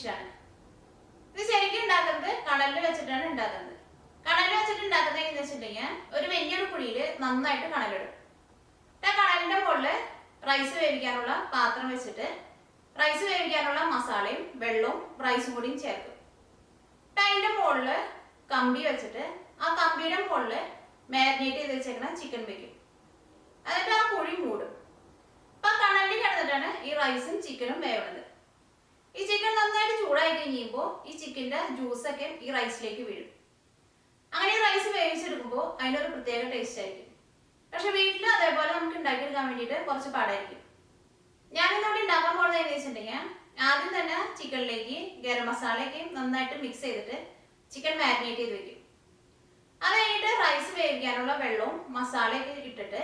ഡിഷാണ്. ഇത് ശരിക്കും ഉണ്ടാക്കുന്നത് കണലിൽ വെച്ചിട്ടാണ് ഉണ്ടാക്കുന്നത്. കണലിൽ വെച്ചിട്ട് ഉണ്ടാക്കുന്നത് എങ്ങനെയാണെന്ന് വെച്ചിട്ടുണ്ടെങ്കിൽ ഒരു വലിയൊരു കുഴിയിൽ നന്നായിട്ട് കണലിടും. കണലിന്റെ മുകളിൽ റൈസ് വേവിക്കാനുള്ള പാത്രം വെച്ചിട്ട് റൈസ് വേവിക്കാനുള്ള മസാലയും വെള്ളവും റൈസും കൂടിയും ചേർക്കും. അതിന്റെ മുകളിൽ കമ്പി വെച്ചിട്ട് ആ കമ്പിയുടെ മുകളിൽ മാരിനേറ്റ് ചെയ്ത് വെച്ചേക്കുന്ന ചിക്കൻ വെക്കും. എന്നിട്ട് ആ കുഴി മൂടും. അപ്പൊ കണലിൽ കിടന്നിട്ടാണ് ഈ റൈസും ചിക്കനും വേവുന്നത്. ഈ ചിക്കൻ നന്നായിട്ട് ചൂടായി കഴിയുമ്പോൾ ഈ ചിക്കൻ്റെ ജ്യൂസൊക്കെ ഈ റൈസിലേക്ക് വീഴും. അങ്ങനെ ഈ റൈസ് വേവിച്ചെടുക്കുമ്പോൾ അതിനൊരു പ്രത്യേക ടേസ്റ്റ് ആയിരിക്കും. പക്ഷെ വീട്ടിൽ അതേപോലെ നമുക്ക് ഉണ്ടാക്കിയെടുക്കാൻ വേണ്ടിയിട്ട് കുറച്ച് പാടായിരിക്കും. ഞാൻ ഇന്നിവിടെ ഉണ്ടാക്കാൻ പോകുന്നത് എന്ന് വെച്ചിട്ടുണ്ടെങ്കിൽ ആദ്യം തന്നെ ചിക്കനിലേക്ക് ഗരം മസാലയൊക്കെ നന്നായിട്ട് മിക്സ് ചെയ്തിട്ട് ചിക്കൻ മാരിനേറ്റ് ചെയ്ത് വെക്കും. അത് കഴിഞ്ഞിട്ട് റൈസ് വേവിക്കാനുള്ള വെള്ളവും മസാലയൊക്കെ ഇട്ടിട്ട്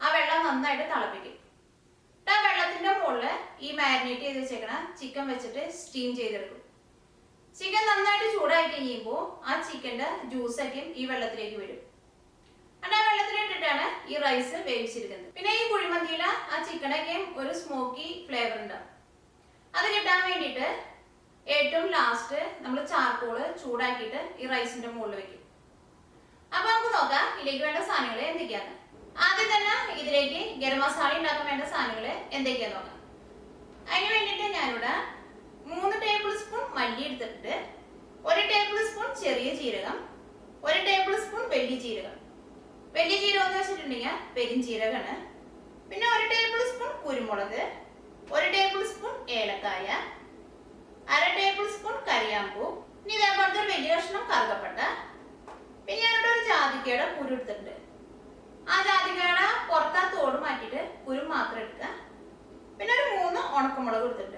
ആ വെള്ളം നന്നായിട്ട് തിളപ്പിക്കും. ആ വെള്ളത്തിന്റെ മുകളിൽ ഈ മാരിനേറ്റ് ചെയ്ത് വെച്ചേക്കണ ചിക്കൻ വെച്ചിട്ട് സ്റ്റീം ചെയ്തെടുക്കും. ചിക്കൻ നന്നായിട്ട് ചൂടായി കഴിയുമ്പോൾ ആ ചിക്കൻ്റെ ജ്യൂസൊക്കെ ഈ വെള്ളത്തിലേക്ക് വരും. ആ വെള്ളത്തിലിട്ടിട്ടാണ് ഈ റൈസ് വേവിച്ചെടുക്കുന്നത്. പിന്നെ ഈ കുഴിമന്തിയിൽ ആ ചിക്കനൊക്കെ ഒരു സ്മോക്കി ഫ്ലേവർ ഉണ്ടാവും. അത് കിട്ടാൻ വേണ്ടിയിട്ട് ഏറ്റവും ലാസ്റ്റ് നമ്മൾ ചാർക്കോള് ചൂടാക്കിയിട്ട് ഈ റൈസിന്റെ മുകളിൽ വെക്കും. അപ്പൊ നമുക്ക് നോക്കാം ഇതിലേക്ക് വേണ്ട സാധനങ്ങൾ എന്തൊക്കെയാണ്. ആദ്യം തന്നെ ഇതിലേക്ക് ഗരം മസാല ഉണ്ടാക്കാൻ വേണ്ട സാധനങ്ങൾ എന്തൊക്കെയാന്ന് നോക്കാം. അതിന് വേണ്ടിയിട്ട് ഞാനിവിടെ 3 ടേബിൾ സ്പൂൺ മല്ലി എടുത്തിട്ട് 1 ടേബിൾ സ്പൂൺ ചെറിയ ജീരകം, 1 ടേബിൾ സ്പൂൺ വലിയ ജീരകം. വലിയ ജീരകം എന്ന് വെച്ചിട്ടുണ്ടെങ്കിൽ പെരിഞ്ജീരകമാണ്. പിന്നെ 1 ടേബിൾ സ്പൂൺ കുരുമുളക്, 1 ടേബിൾ സ്പൂൺ ഏലക്കായ, 1/2 ടേബിൾ സ്പൂൺ കരിയാമ്പൂ. ഇനി ഇതേപോലത്തെ ഒരു വലിയ കഷ്ണം കറുകപ്പട്ട. പിന്നെ ഞാനിവിടെ ഒരു ജാതിക്കയുടെ കുരു എടുത്തിട്ടുണ്ട്. ആ ജാതിക്കയുടെ പുറത്താ തോട് മാറ്റിയിട്ട് കുരു മാത്രം എടുക്കുക. പിന്നെ ഒരു 3 ഉണക്കമുളക് എടുത്തിട്ടുണ്ട്.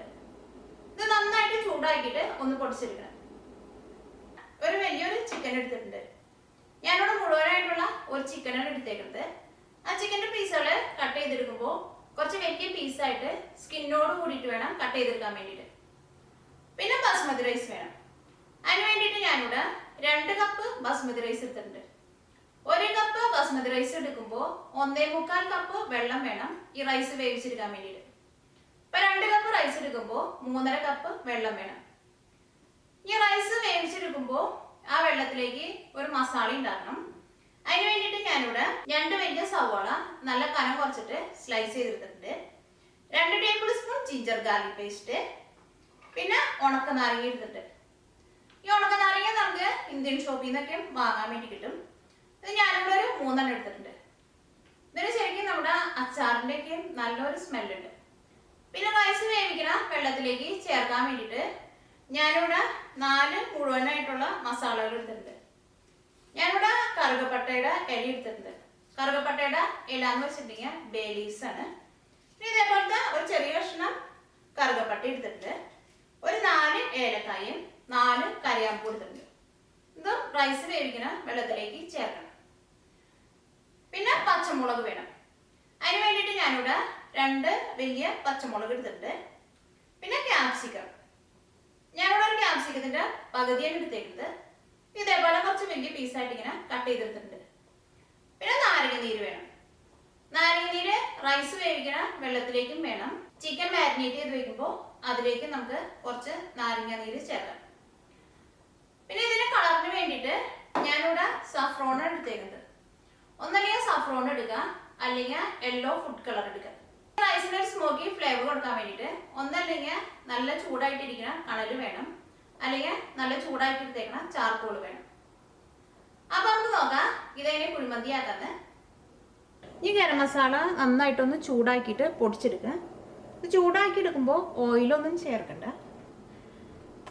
ഇത് നന്നായിട്ട് ചൂടാക്കിയിട്ട് ഒന്ന് പൊടിച്ചെടുക്കണം. ഒരു വലിയൊരു ചിക്കൻ എടുത്തിട്ടുണ്ട്. ഞാനിവിടെ മുഴുവനായിട്ടുള്ള ഒരു ചിക്കനാണ് എടുത്തേക്കുന്നത്. ആ ചിക്കൻ്റെ പീസുകൾ കട്ട് ചെയ്തെടുക്കുമ്പോൾ കുറച്ച് വലിയ പീസായിട്ട് സ്കിന്നോട് കൂടിയിട്ട് വേണം കട്ട് ചെയ്തെടുക്കാൻ വേണ്ടിയിട്ട്. പിന്നെ ബസ്മതി റൈസ് വേണം. അതിന് വേണ്ടിയിട്ട് ഞാനിവിടെ 2 കപ്പ് ബസ്മതി റൈസ് എടുത്തിട്ടുണ്ട്. 1 കപ്പ് ബസ്മതി റൈസ് എടുക്കുമ്പോൾ 1.25 കപ്പ് വെള്ളം വേണം ഈ റൈസ് വേവിച്ചെടുക്കാൻ വേണ്ടിയിട്ട്. ഇപ്പൊ 2 കപ്പ് റൈസ് എടുക്കുമ്പോൾ 3.5 കപ്പ് വെള്ളം വേണം. ഈ റൈസ് വേവിച്ചെടുക്കുമ്പോൾ ആ വെള്ളത്തിലേക്ക് ഒരു മസാല ഉണ്ടാക്കണം. അതിന് വേണ്ടിയിട്ട് ഞാനിവിടെ 2 വലിയ സവാള നല്ല കനം കുറച്ചിട്ട് സ്ലൈസ് ചെയ്തെടുത്തിട്ടുണ്ട്. 2 table spoon ginger garlic paste, പിന്നെ ഉണക്കനാരങ്ങ എടുത്തിട്ട്. ഈ ഉണക്കനാരങ്ങ നമുക്ക് ഇന്ത്യൻ ഷോപ്പിൽ നിന്നൊക്കെ വാങ്ങാൻ വേണ്ടി കിട്ടും. ഇത് ഞാനിവിടെ ഒരു 3 എണ്ണം എടുത്തിട്ടുണ്ട്. ഇതിന് ശരിക്കും നമ്മുടെ അച്ചാറിൻ്റെ ഒക്കെ നല്ലൊരു സ്മെല്ലുണ്ട്. പിന്നെ റൈസ് വേവിക്കണ വെള്ളത്തിലേക്ക് ചേർക്കാൻ വേണ്ടിയിട്ട് ഞാനിവിടെ 4 മുഴുവനായിട്ടുള്ള മസാലകൾ എടുത്തിട്ടുണ്ട്. ഞാനിവിടെ കറുകപ്പട്ടയുടെ ഇല എടുത്തിട്ടുണ്ട്. കറുകപ്പട്ടയുടെ ഇല എന്ന് വെച്ചിട്ടുണ്ടെങ്കിൽ ബേ ലീവ്സ് ആണ്. പിന്നെ ഇതേപോലത്തെ ഒരു ചെറിയ കഷ്ണം കറുകപ്പട്ട എടുത്തിട്ടുണ്ട്. ഒരു 4 ഏലക്കായും 4 കരിയാമ്പൂ എടുത്തിട്ടുണ്ട്. ഇത് റൈസ് വേവിക്കുന്ന വെള്ളത്തിലേക്ക് ചേർക്കണം. പിന്നെ പച്ചമുളക് വേണം. അതിന് വേണ്ടിയിട്ട് ഞാനിവിടെ 2 വലിയ പച്ചമുളക് എടുത്തിട്ടുണ്ട്. പിന്നെ ക്യാപ്സിക്കം. ഞാനിവിടെ ഒരു ക്യാപ്സിക്കത്തിന്റെ പകുതിയാണ് എടുത്തേക്കുന്നത്. ഇതേപോലെ കുറച്ച് വലിയ പീസായിട്ട് ഇങ്ങനെ കട്ട് ചെയ്തെടുത്തിട്ടുണ്ട്. പിന്നെ നാരങ്ങ നീര് വേണം. നാരങ്ങ നീര് റൈസ് വേവിക്കണ വെള്ളത്തിലേക്കും വേണം. ചിക്കൻ മാരിനേറ്റ് ചെയ്ത് വെക്കുമ്പോൾ അതിലേക്ക് നമുക്ക് കുറച്ച് നാരങ്ങ നീര് ചേർക്കാം. പിന്നെ ഇതിന്റെ കളറിന് വേണ്ടിയിട്ട് ഞാനിവിടെ സഫ്രോൺ എടുത്തേക്കുന്നത്. ഒന്നല്ലെങ്കിൽ സഫ്രോൺ എടുക്കുക, അല്ലെങ്കിൽ യെല്ലോ ഫുഡ് കളർ എടുക്കുക. റൈസിന് ഒരു സ്മോക്കി ഫ്ലേവർ കൊടുക്കാൻ വേണ്ടിയിട്ട് ഒന്നല്ലെങ്കിൽ നല്ല ചൂടായിട്ടിരിക്കുന്ന കണല് വേണം, അല്ലെങ്കിൽ നല്ല ചൂടായിട്ടെടുത്തേക്കണ ചാർക്കോൾ വേണം. അപ്പൊ നമുക്ക് നോക്കാം ഇതെങ്ങനെ കുഴിമന്തിയാക്കാന്ന്. ഈ ഗരം മസാല നന്നായിട്ടൊന്ന് ചൂടാക്കിയിട്ട് പൊടിച്ചെടുക്കുക. ഇത് ചൂടാക്കി എടുക്കുമ്പോൾ ഓയിലൊന്നും ചേർക്കണ്ട.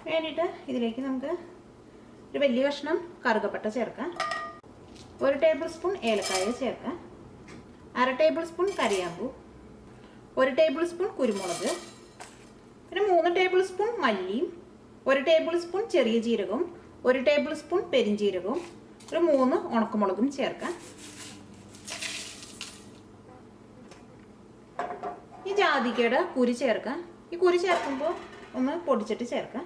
വേണ്ടിയിട്ട് ഇതിലേക്ക് നമുക്ക് ഒരു വലിയ കഷ്ണം കറുകപ്പട്ട ചേർക്കാം, 1 ടേബിൾ സ്പൂൺ ഏലക്കായ ചേർക്കാം, 1/2 ടേബിൾ സ്പൂൺ കരിയാമ്പൂ, 1 ടേബിൾ സ്പൂൺ കുരുമുളക്, പിന്നെ 3 ടേബിൾ സ്പൂൺ മല്ലിയും, 1 ടേബിൾ സ്പൂൺ ചെറിയ ജീരകവും, 1 ടേബിൾ സ്പൂൺ പെരിഞ്ജീരകവും, ഒരു 3 ഉണക്കമുളകും ചേർക്കാം. ഈ ജാതിക്കയുടെ കുരു ചേർക്കാം. ഈ കുരു ചേർക്കുമ്പോൾ ഒന്ന് പൊടിച്ചിട്ട് ചേർക്കാം.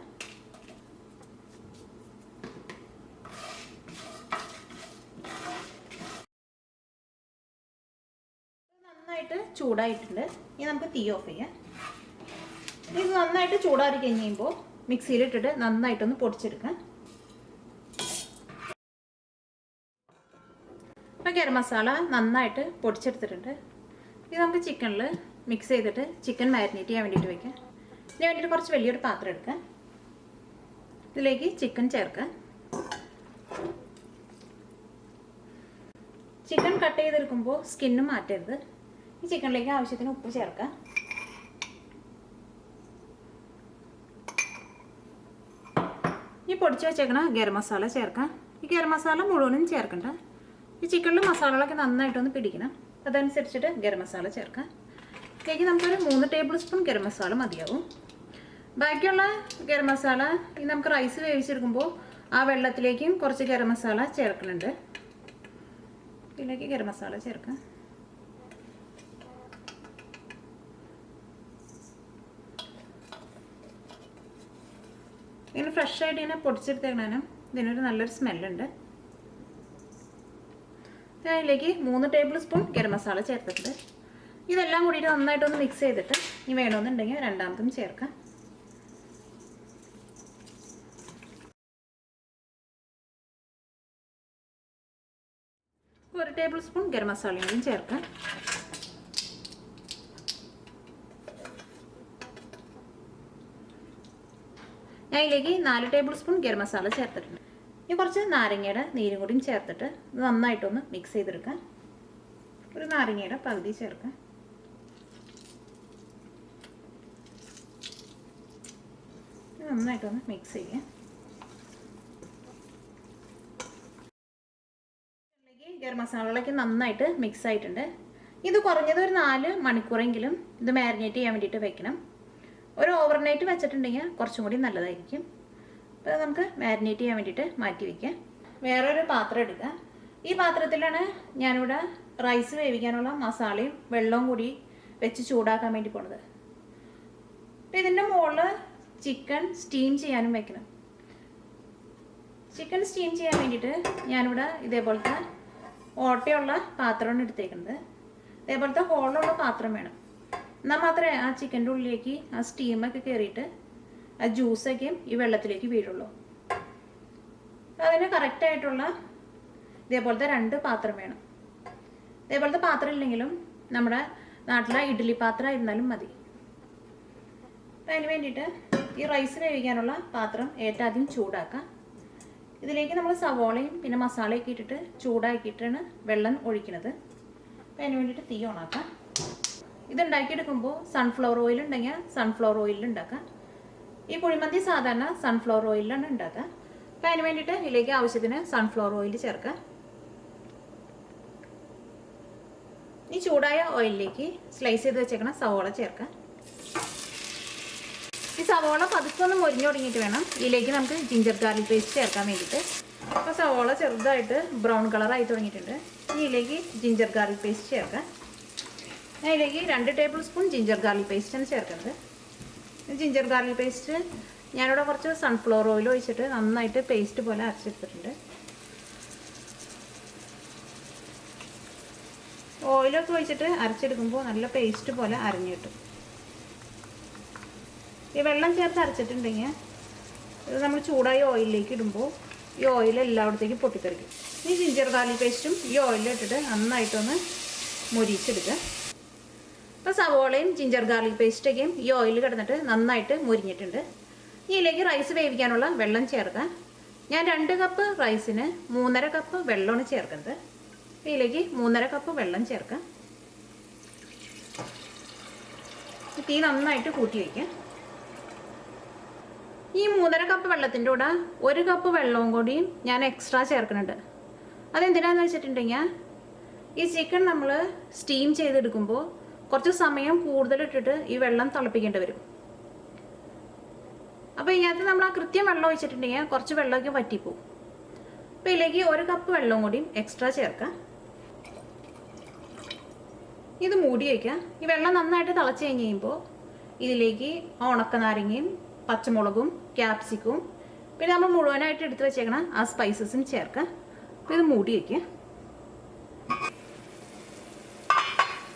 നന്നായിട്ട് ചൂടായിട്ടുണ്ട്. ഇനി നമുക്ക് തീ ഓഫ് ചെയ്യാം. ഇത് നന്നായിട്ട് ചൂടാറി കഴിയുമ്പോൾ മിക്സിയിലിട്ടിട്ട് നന്നായിട്ടൊന്ന് പൊടിച്ചെടുക്കാം. ഇപ്പോൾ ഗരം മസാല നന്നായിട്ട് പൊടിച്ചെടുത്തിട്ടുണ്ട്. ഇത് നമുക്ക് ചിക്കനിൽ മിക്സ് ചെയ്തിട്ട് ചിക്കൻ മാരിനേറ്റ് ചെയ്യാൻ വേണ്ടിയിട്ട് വയ്ക്കാം. ഇതിന് വേണ്ടിയിട്ട് കുറച്ച് വലിയൊരു പാത്രം എടുക്കാം. ഇതിലേക്ക് ചിക്കൻ ചേർക്കാം. ചിക്കൻ കട്ട് ചെയ്തെടുക്കുമ്പോൾ സ്കിന്ന് മാറ്റരുത്. ഈ ചിക്കനിലേക്ക് ആവശ്യത്തിന് ഉപ്പ് ചേർക്കാം. ഈ പൊടിച്ച് വെച്ചേക്കണ ഗരം മസാല ചേർക്കാം. ഈ ഗരം മസാല മുഴുവനും ചേർക്കണ്ട. ഈ ചിക്കനിൽ മസാലകളൊക്കെ നന്നായിട്ടൊന്ന് പിടിക്കണം. അതനുസരിച്ചിട്ട് ഗരം മസാല ചേർക്കാം. ഇതിലേക്ക് നമുക്കൊരു 3 ടേബിൾ സ്പൂൺ ഗരം മസാല മതിയാവും. ബാക്കിയുള്ള ഗരം മസാല ഈ നമുക്ക് റൈസ് വേവിച്ചെടുക്കുമ്പോൾ ആ വെള്ളത്തിലേക്കും കുറച്ച് ഗരം മസാല ചേർക്കുന്നുണ്ട്. ഇതിലേക്ക് ഗരം മസാല ചേർക്കാം. ഇങ്ങനെ ഫ്രഷ് ആയിട്ട് ഇങ്ങനെ പൊടിച്ചെടുത്തേക്കാനും ഇതിനൊരു നല്ലൊരു സ്മെല്ലുണ്ട്. അതിലേക്ക് 3 ടേബിൾ സ്പൂൺ ഗരം മസാല ചേർത്തിട്ടുണ്ട്. ഇതെല്ലാം കൂടിയിട്ട് നന്നായിട്ടൊന്ന് മിക്സ് ചെയ്തിട്ട് ഇനി വേണമെന്നുണ്ടെങ്കിൽ രണ്ടാമതും ചേർക്കാം. ഒരു ടേബിൾ സ്പൂൺ ഗരം മസാലയും ചേർക്കാം. ഞാൻ ഇതിലേക്ക് 4 ടേബിൾ സ്പൂൺ ഗരം മസാല ചേർത്തിട്ടുണ്ട്. ഇനി കുറച്ച് നാരങ്ങയുടെ നീരും കൂടിയും ചേർത്തിട്ട് നന്നായിട്ടൊന്ന് മിക്സ് ചെയ്തെടുക്കാം. ഒരു നാരങ്ങയുടെ പകുതി ചേർക്കാം. നന്നായിട്ടൊന്ന് മിക്സ് ചെയ്യാം. ഗരം മസാലകളൊക്കെ നന്നായിട്ട് മിക്സ് ആയിട്ടുണ്ട്. ഇത് കുറഞ്ഞത് ഒരു 4 മണിക്കൂറെങ്കിലും ഇത് മാരിനേറ്റ് ചെയ്യാൻ വേണ്ടിയിട്ട് വെക്കണം. ഒരു ഓവർനൈറ്റ് വെച്ചിട്ടുണ്ടെങ്കിൽ കുറച്ചും കൂടി നല്ലതായിരിക്കും. അപ്പോൾ നമുക്ക് മാരിനേറ്റ് ചെയ്യാൻ വേണ്ടിയിട്ട് മാറ്റി വയ്ക്കാം. വേറൊരു പാത്രം എടുക്കുക. ഈ പാത്രത്തിലാണ് ഞാനിവിടെ റൈസ് വേവിക്കാനുള്ള മസാലയും വെള്ളവും കൂടി വെച്ച് ചൂടാക്കാൻ വേണ്ടി പോണത്. അപ്പോൾ ഇതിൻ്റെ മുകളിൽ ചിക്കൻ സ്റ്റീം ചെയ്യാനും വെക്കണം. ചിക്കൻ സ്റ്റീം ചെയ്യാൻ വേണ്ടിയിട്ട് ഞാനിവിടെ ഇതേപോലത്തെ ഓട്ടയുള്ള പാത്രമാണ് എടുത്തേക്കുന്നത്. ഇതേപോലത്തെ ഹോളുള്ള പാത്രം വേണം. എന്നാൽ മാത്രമേ ആ ചിക്കൻ്റെ ഉള്ളിലേക്ക് ആ സ്റ്റീമൊക്കെ കയറിയിട്ട് ആ ജ്യൂസൊക്കെ ഈ വെള്ളത്തിലേക്ക് വീഴുള്ളൂ. അതിന് കറക്റ്റായിട്ടുള്ള ഇതേപോലത്തെ 2 പാത്രം വേണം. ഇതേപോലത്തെ പാത്രം ഇല്ലെങ്കിലും നമ്മുടെ നാട്ടിലെ ഇഡ്ഡലി പാത്രം ഇരുന്നാലും മതി. അപ്പം അതിന് വേണ്ടിയിട്ട് ഈ റൈസ് വേവിക്കാനുള്ള പാത്രം ഏറ്റവും ചൂടാക്കാം. ഇതിലേക്ക് നമ്മൾ സവോളയും പിന്നെ മസാലയൊക്കെ ഇട്ടിട്ട് ചൂടാക്കിയിട്ടാണ് വെള്ളം ഒഴിക്കുന്നത്. അപ്പം അതിന് വേണ്ടിയിട്ട് തീ ഓണാക്കാം. ഇതുണ്ടാക്കിയെടുക്കുമ്പോൾ സൺഫ്ലവർ ഓയിൽ ഉണ്ടെങ്കിൽ സൺഫ്ലവർ ഓയിലിൽ ഉണ്ടാക്കാം. ഈ കുഴിമന്തി സാധാരണ സൺഫ്ലവർ ഓയിലാണ് ഉണ്ടാക്കുക. അപ്പം അതിന് വേണ്ടിയിട്ട് ഇതിലേക്ക് ആവശ്യത്തിന് സൺഫ്ലവർ ഓയിൽ ചേർക്കാം. ഈ ചൂടായ ഓയിലിലേക്ക് സ്ലൈസ് ചെയ്ത് വെച്ചേക്കണ സവോള ചേർക്കാം. ഈ സവോള പതുക്കൊന്ന് മൊരിഞ്ഞു തുടങ്ങിയിട്ട് വേണം ഇതിലേക്ക് നമുക്ക് ജിഞ്ചർ ഗാർലിക് പേസ്റ്റ് ചേർക്കാൻ വേണ്ടിയിട്ട്. അപ്പോൾ സവോള ചെറുതായിട്ട് ബ്രൗൺ കളറായി തുടങ്ങിയിട്ടുണ്ട്. ഇതിലേക്ക് ജിഞ്ചർ ഗാർലിക് പേസ്റ്റ് ചേർക്കാം. ഞാൻ ഇതിലേക്ക് 2 ടേബിൾ സ്പൂൺ ജിഞ്ചർ ഗാർലിക് പേസ്റ്റാണ് ചേർക്കുന്നത്. ജിഞ്ചർ ഗാർലിക് പേസ്റ്റ് ഞാനിവിടെ കുറച്ച് സൺഫ്ലവർ ഓയിൽ ഒഴിച്ചിട്ട് നന്നായിട്ട് പേസ്റ്റ് പോലെ അരച്ചെടുത്തിട്ടുണ്ട്. ഓയിലൊക്കെ ഒഴിച്ചിട്ട് അരച്ചെടുക്കുമ്പോൾ നല്ല പേസ്റ്റ് പോലെ അരഞ്ഞു കിട്ടും. ഈ വെള്ളം ചേർത്ത് അരച്ചിട്ടുണ്ടെങ്കിൽ ഇത് നമ്മൾ ചൂടായ ഓയിലിലേക്ക് ഇടുമ്പോൾ ഈ ഓയിൽ എല്ലായിടത്തേക്കും പൊട്ടിത്തെറിക്കും. ഈ ജിഞ്ചർ ഗാർലിക് പേസ്റ്റും ഈ ഓയിലിട്ടിട്ട് നന്നായിട്ടൊന്ന് മൊരിച്ചെടുക്കുക. ഇപ്പോൾ സവോളയും ജിഞ്ചർ ഗാർലിക് പേസ്റ്റൊക്കെയും ഈ ഓയിൽ കിടന്നിട്ട് നന്നായിട്ട് മൊരിഞ്ഞിട്ടുണ്ട്. ഇതിലേക്ക് റൈസ് വേവിക്കാനുള്ള വെള്ളം ചേർക്കാം. ഞാൻ 2 കപ്പ് റൈസിന് 3.5 കപ്പ് വെള്ളമാണ് ചേർക്കുന്നത്. ഇതിലേക്ക് 3.5 കപ്പ് വെള്ളം ചേർക്കാം. തീ നന്നായിട്ട് കൂട്ടി വയ്ക്കാം. ഈ 3.5 കപ്പ് വെള്ളത്തിൻ്റെ കൂടെ 1 കപ്പ് വെള്ളവും കൂടിയും ഞാൻ എക്സ്ട്രാ ചേർക്കുന്നുണ്ട്. അതെന്തിനാന്ന് വെച്ചിട്ടുണ്ടെങ്കിൽ ഈ ചിക്കൻ നമ്മൾ സ്റ്റീം ചെയ്തെടുക്കുമ്പോൾ കുറച്ച് സമയം കൂടുതലിട്ടിട്ട് ഈ വെള്ളം തിളപ്പിക്കേണ്ടി വരും. അപ്പോൾ ഇതിനകത്ത് നമ്മൾ ആ കൃത്യം വെള്ളം ഒഴിച്ചിട്ടുണ്ടെങ്കിൽ കുറച്ച് വെള്ളമൊക്കെ വറ്റിപ്പോവും. അപ്പോൾ ഇതിലേക്ക് 1 കപ്പ് വെള്ളവും കൂടിയും എക്സ്ട്രാ ചേർക്കാം. ഇത് മൂടി വയ്ക്കാം. ഈ വെള്ളം നന്നായിട്ട് തിളച്ച് കഴിഞ്ഞ് കഴിയുമ്പോൾ ഇതിലേക്ക് ഉണക്കനാരങ്ങയും പച്ചമുളകും ക്യാപ്സിക്കും പിന്നെ നമ്മൾ മുഴുവനായിട്ട് എടുത്ത് വെച്ചേക്കണം ആ സ്പൈസസും ചേർക്കാം. അപ്പോൾ ഇത് മൂടി വയ്ക്കുക.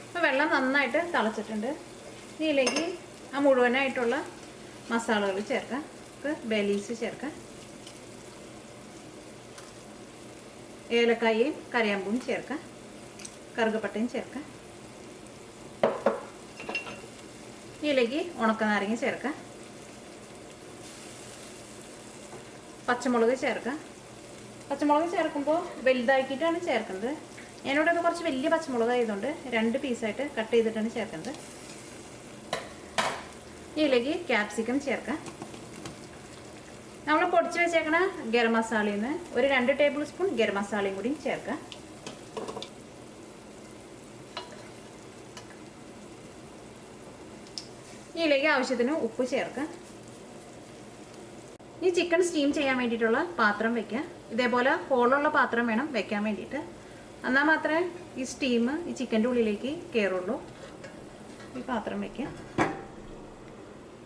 അപ്പോൾ വെള്ളം നന്നായിട്ട് തിളച്ചിട്ടുണ്ട്. ഇതിലേക്ക് ആ മുഴുവനായിട്ടുള്ള മസാലകൾ ചേർക്കാം. ബേ ലീവ്സ് ചേർക്കാം. ഏലക്കായയും കരയാമ്പൂവും ചേർക്കാം. കറുകപ്പട്ടയും ചേർക്കാം. ഇതിലേക്ക് ഉണക്കനാരങ്ങ ചേർക്കാം. പച്ചമുളക് ചേർക്കാം. പച്ചമുളക് ചേർക്കുമ്പോൾ വലുതാക്കിയിട്ടാണ് ചേർക്കുന്നത്. ഞാനിവിടെ അത് കുറച്ച് വലിയ പച്ചമുളക് ആയതുകൊണ്ട് 2 പീസായിട്ട് കട്ട് ചെയ്തിട്ടാണ് ചേർക്കുന്നത്. ഇതിലേക്ക് ക്യാപ്സിക്കം ചേർക്കാം. നമ്മൾ പൊടിച്ച് വെച്ചേക്കണ ഗരം മസാലയിൽ നിന്ന് ഒരു 2 ടേബിൾ സ്പൂൺ ഗരം മസാലയും കൂടി ചേർക്കാം. ഇതിലേക്ക് ആവശ്യത്തിന് ഉപ്പ് ചേർക്കാം. ഈ ചിക്കൻ സ്റ്റീം ചെയ്യാൻ വേണ്ടിയിട്ടുള്ള പാത്രം വെക്കുക. ഇതേപോലെ ഹോളുള്ള പാത്രം വേണം വെക്കാൻ വേണ്ടിയിട്ട്. എന്നാൽ മാത്രമേ ഈ സ്റ്റീം ഈ ചിക്കൻ്റെ ഉള്ളിലേക്ക് കയറുള്ളൂ. ഈ പാത്രം വയ്ക്കുക.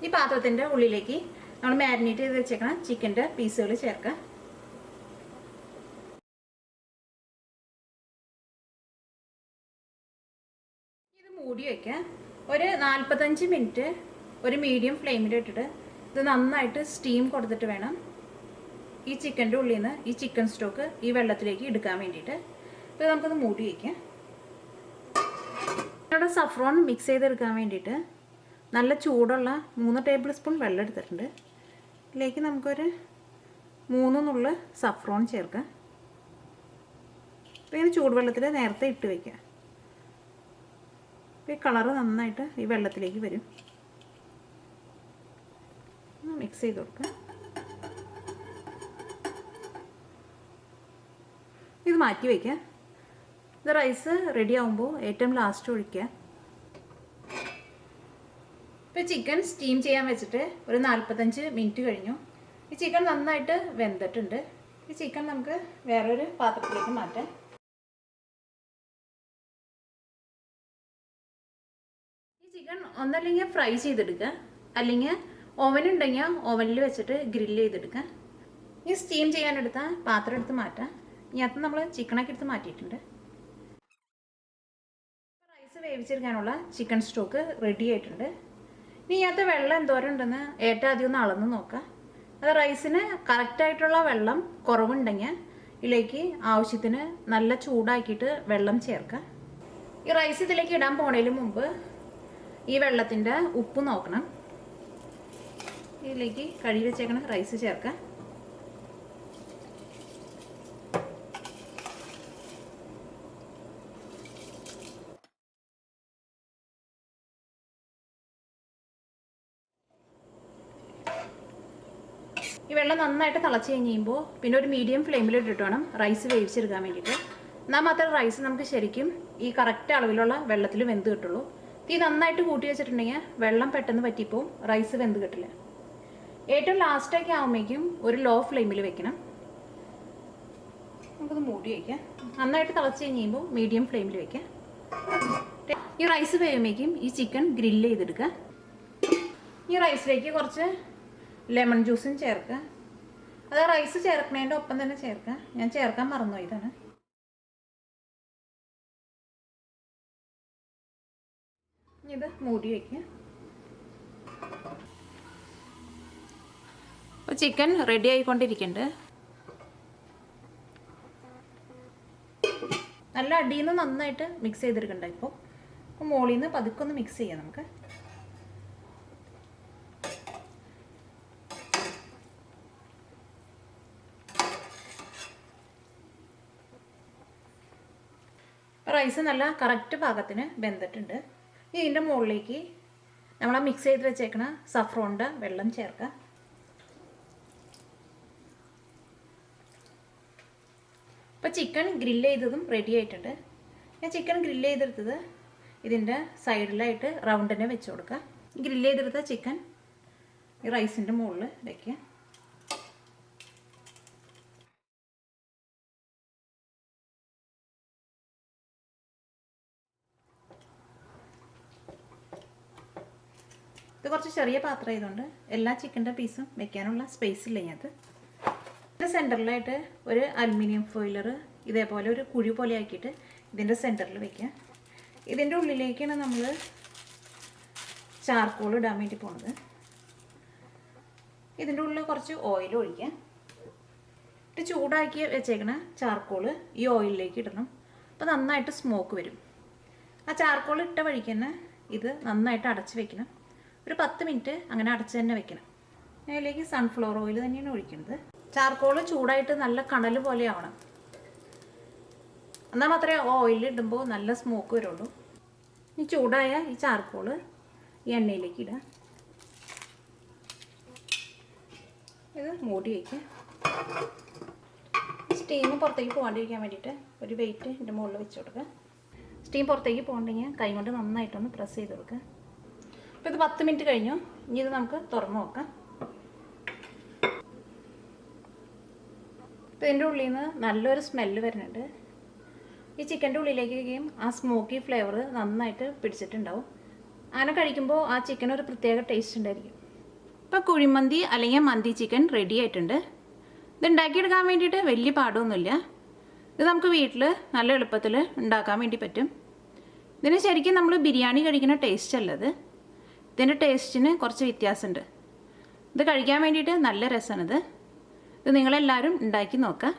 ഈ പാത്രത്തിൻ്റെ ഉള്ളിലേക്ക് നമ്മൾ മാരിനേറ്റ് ചെയ്ത് വെച്ചേക്കണ ചിക്കൻ്റെ പീസുകൾ ചേർക്കാം. ഇത് മൂടി വയ്ക്കുക. ഒരു 45 മിനിറ്റ് ഒരു മീഡിയം ഫ്ലെയിമിൽ ഇട്ടിട്ട് ഇത് നന്നായിട്ട് സ്റ്റീം കൊടുത്തിട്ട് വേണം ഈ ചിക്കൻ്റെ ഉള്ളിൽ നിന്ന് ഈ ചിക്കൻ സ്റ്റോക്ക് ഈ വെള്ളത്തിലേക്ക് എടുക്കാൻ വേണ്ടിയിട്ട്. ഇപ്പോൾ നമുക്കത് മൂടി വയ്ക്കാം. ഇവിടെ സഫ്രോൺ മിക്സ് ചെയ്തെടുക്കാൻ വേണ്ടിയിട്ട് നല്ല ചൂടുള്ള 3 ടേബിൾ സ്പൂൺ വെള്ളം എടുത്തിട്ടുണ്ട്. ഇതിലേക്ക് നമുക്കൊരു 3 നുള്ള് സഫ്രോൺ ചേർക്കാം. അപ്പോൾ ഇങ്ങനെ ചൂടുവെള്ളത്തിൽ നേരത്തെ ഇട്ട് വയ്ക്കുക. അപ്പോൾ ഈ കളറ് നന്നായിട്ട് ഈ വെള്ളത്തിലേക്ക് വരും. മിക്സ് ചെയ്ത് കൊടുക്കുക. ഇത് മാറ്റി വയ്ക്കുക. ഇത് റൈസ് റെഡി ആകുമ്പോൾ ഏറ്റവും ലാസ്റ്റ് ഒഴിക്കുക. ഇപ്പോൾ ചിക്കൻ സ്റ്റീം ചെയ്യാൻ വെച്ചിട്ട് ഒരു 45 മിനിറ്റ് കഴിഞ്ഞു. ഈ ചിക്കൻ നന്നായിട്ട് വെന്തിട്ടുണ്ട്. ഈ ചിക്കൻ നമുക്ക് വേറൊരു പാത്രത്തിലേക്ക് മാറ്റാം. ഈ ചിക്കൻ ഒന്നല്ലെങ്കിൽ ഫ്രൈ ചെയ്തെടുക്കുക, അല്ലെങ്കിൽ ഓവൻ ഉണ്ടെങ്കിൽ ഓവനിൽ വെച്ചിട്ട് ഗ്രില്ല് ചെയ്തെടുക്കുക. ഈ സ്റ്റീം ചെയ്യാനെടുത്ത പാത്രം എടുത്ത് മാറ്റാം. ഇതിനകത്ത് നമ്മൾ ചിക്കനൊക്കെ എടുത്ത് മാറ്റിയിട്ടുണ്ട്. റൈസ് വേവിച്ചെടുക്കാനുള്ള ചിക്കൻ സ്റ്റോക്ക് റെഡി ആയിട്ടുണ്ട്. ഇനി ഇതിനകത്ത് വെള്ളം എന്തോരം ഉണ്ടെന്ന് ഏറ്റവും ആദ്യം ഒന്ന് അളന്ന് നോക്കാം. അത് റൈസിന് കറക്റ്റായിട്ടുള്ള വെള്ളം കുറവുണ്ടെങ്കിൽ ഇതിലേക്ക് ആവശ്യത്തിന് നല്ല ചൂടാക്കിയിട്ട് വെള്ളം ചേർക്കുക. ഈ റൈസ് ഇതിലേക്ക് ഇടാൻ പോണതിന് മുമ്പ് ഈ വെള്ളത്തിൻ്റെ ഉപ്പ് നോക്കണം. ഇതിലേക്ക് കഴുകി വെച്ചേക്കണ റൈസ് ചേർക്കാം. ഈ വെള്ളം നന്നായിട്ട് തിളച്ച് കഴിയുമ്പോൾ പിന്നെ ഒരു മീഡിയം ഫ്ലെയിമിൽ ഇട്ടിട്ട് വേണം റൈസ് വേവിച്ചെടുക്കാൻ വേണ്ടിയിട്ട്. എന്നാൽ മാത്രമേ റൈസ് നമുക്ക് ശരിക്കും ഈ കറക്റ്റ് അളവിലുള്ള വെള്ളത്തിൽ വെന്ത് കിട്ടുള്ളൂ. തീ നന്നായിട്ട് കൂട്ടി വെച്ചിട്ടുണ്ടെങ്കിൽ വെള്ളം പെട്ടെന്ന് പറ്റിപ്പോൾ റൈസ് വെന്ത് കിട്ടില്ല. ഏറ്റവും ലാസ്റ്റൊക്കെ ആകുമ്പോഴേക്കും ഒരു ലോ ഫ്ലെയിമിൽ വെക്കണം. നമുക്കത് മൂടി വയ്ക്കാം. നന്നായിട്ട് തിളച്ച് കഴിയുമ്പോൾ മീഡിയം ഫ്ലെയിമിൽ വയ്ക്കാം. ഈ റൈസ് വേവുമ്പോഴേക്കും ഈ ചിക്കൻ ഗ്രില്ല് ചെയ്തെടുക്കുക. ഈ റൈസിലേക്ക് കുറച്ച് ലെമൺ ജ്യൂസും ചേർക്കുക. അത് റൈസ് ചേർക്കുന്നതിൻ്റെ ഒപ്പം തന്നെ ചേർക്കുക. ഞാൻ ചേർക്കാൻ മറന്നുപോയി. ഇതാണ്. ഇത് മൂടി വയ്ക്കുക. അപ്പോൾ ചിക്കൻ റെഡി ആയിക്കൊണ്ടിരിക്കുന്നുണ്ട്. നല്ല അടിയിൽ നിന്ന് നന്നായിട്ട് മിക്സ് ചെയ്തെടുക്കണ്ട. ഇപ്പോൾ മുകളിൽ നിന്ന് പതുക്കെ ഒന്ന് മിക്സ് ചെയ്യാം നമുക്ക്. റൈസ് നല്ല കറക്റ്റ് പാകത്തിന് വെന്തിട്ടുണ്ട്. ഇതിൻ്റെ മുകളിലേക്ക് നമ്മൾ മിക്സ് ചെയ്ത് വെച്ചേക്കണ സഫ്രോണിൻ്റെ വെള്ളം ചേർക്കുക. ഇപ്പോൾ ചിക്കൻ ഗ്രില്ല് ചെയ്തതും റെഡി ആയിട്ടുണ്ട്. ഞാൻ ചിക്കൻ ഗ്രില്ല് ചെയ്തെടുത്തത് ഇതിൻ്റെ സൈഡിലായിട്ട് റൗണ്ടിനെ വെച്ച് കൊടുക്കുക. ഗ്രില്ല് ചെയ്തെടുത്ത ചിക്കൻ ഈ റൈസിൻ്റെ മുകളിൽ വയ്ക്കുക. ഇത് കുറച്ച് ചെറിയ പാത്രം ആയതുകൊണ്ട് എല്ലാ ചിക്കൻ്റെ പീസും വെക്കാനുള്ള സ്പേസ് ഇല്ല ഇതിനകത്ത്. ഇതിൻ്റെ സെൻറ്ററിലായിട്ട് ഒരു അലുമിനിയം ഫോയിലർ ഇതേപോലെ ഒരു കുഴി പോലെ ആക്കിയിട്ട് ഇതിൻ്റെ സെൻറ്ററിൽ വയ്ക്കുക. ഇതിൻ്റെ ഉള്ളിലേക്കാണ് നമ്മൾ ചാർക്കോൾ ഇടാൻ വേണ്ടി പോകുന്നത്. ഇതിൻ്റെ ഉള്ളിൽ കുറച്ച് ഓയിൽ ഒഴിക്കാം. ഇത് ചൂടാക്കി വെച്ചേക്കണ ചാർക്കോൾ ഈ ഓയിലിലേക്ക് ഇടണം. അപ്പോൾ നന്നായിട്ട് സ്മോക്ക് വരും. ആ ചാർക്കോൾ ഇട്ട വഴിക്ക് തന്നെ ഇത് നന്നായിട്ട് അടച്ച് വെക്കണം. ഒരു 10 മിനിറ്റ് അങ്ങനെ അടച്ച് തന്നെ വെക്കണം. അതിലേക്ക് സൺഫ്ലവർ ഓയിൽ തന്നെയാണ് ഒഴിക്കുന്നത്. ചാർക്കോൾ ചൂടായിട്ട് നല്ല കണൽ പോലെ ആവണം. എന്നാൽ മാത്രമേ ഓയിൽ ഇടുമ്പോൾ നല്ല സ്മോക്ക് വരുള്ളൂ. ഈ ചൂടായ ഈ ചാർക്കോൾ ഈ എണ്ണയിലേക്ക് ഇടുക. ഇത് മൂടി വയ്ക്കുക. സ്റ്റീം പുറത്തേക്ക് പോകാണ്ടിരിക്കാൻ വേണ്ടിയിട്ട് ഒരു വെയിറ്റ് ഇതിൻ്റെ മുകളിൽ വെച്ച് കൊടുക്കുക. സ്റ്റീം പുറത്തേക്ക് പോകണ്ടെങ്കിൽ കൈ കൊണ്ട് നന്നായിട്ടൊന്ന് പ്രസ് ചെയ്ത് കൊടുക്കുക. അപ്പോൾ ഇത് 10 മിനിറ്റ് കഴിഞ്ഞു. ഇനി ഇത് നമുക്ക് തുറന്ന് നോക്കാം. അപ്പോൾ ഇതിൻ്റെ ഉള്ളിൽ നിന്ന് നല്ലൊരു സ്മെല്ല് വരുന്നുണ്ട്. ഈ ചിക്കൻ്റെ ഉള്ളിലേക്കും ആ സ്മോക്കി ഫ്ലേവർ നന്നായിട്ട് പിടിച്ചിട്ടുണ്ടാവും. അങ്ങനെ കഴിക്കുമ്പോൾ ആ ചിക്കൻ ഒരു പ്രത്യേക ടേസ്റ്റ് ഉണ്ടായിരിക്കും. ഇപ്പോൾ കുഴിമന്തി അല്ലെങ്കിൽ മന്തി ചിക്കൻ റെഡി ആയിട്ടുണ്ട്. ഇത് ഉണ്ടാക്കിയെടുക്കാൻ വേണ്ടിയിട്ട് വലിയ പാടൊന്നുമില്ല. ഇത് നമുക്ക് വീട്ടിൽ നല്ല എളുപ്പത്തിൽ ഉണ്ടാക്കാൻ വേണ്ടി പറ്റും. ഇതിന് ശരിക്കും നമ്മൾ ബിരിയാണി കഴിക്കുന്ന ടേസ്റ്റ് അല്ലത്. ഇതിൻ്റെ ടേസ്റ്റിന് കുറച്ച് വ്യത്യാസമുണ്ട്. ഇത് കഴിക്കാൻ വേണ്ടിയിട്ട് നല്ല രസമാണിത്. ഇത് നിങ്ങളെല്ലാവരും ഉണ്ടാക്കി നോക്കുക.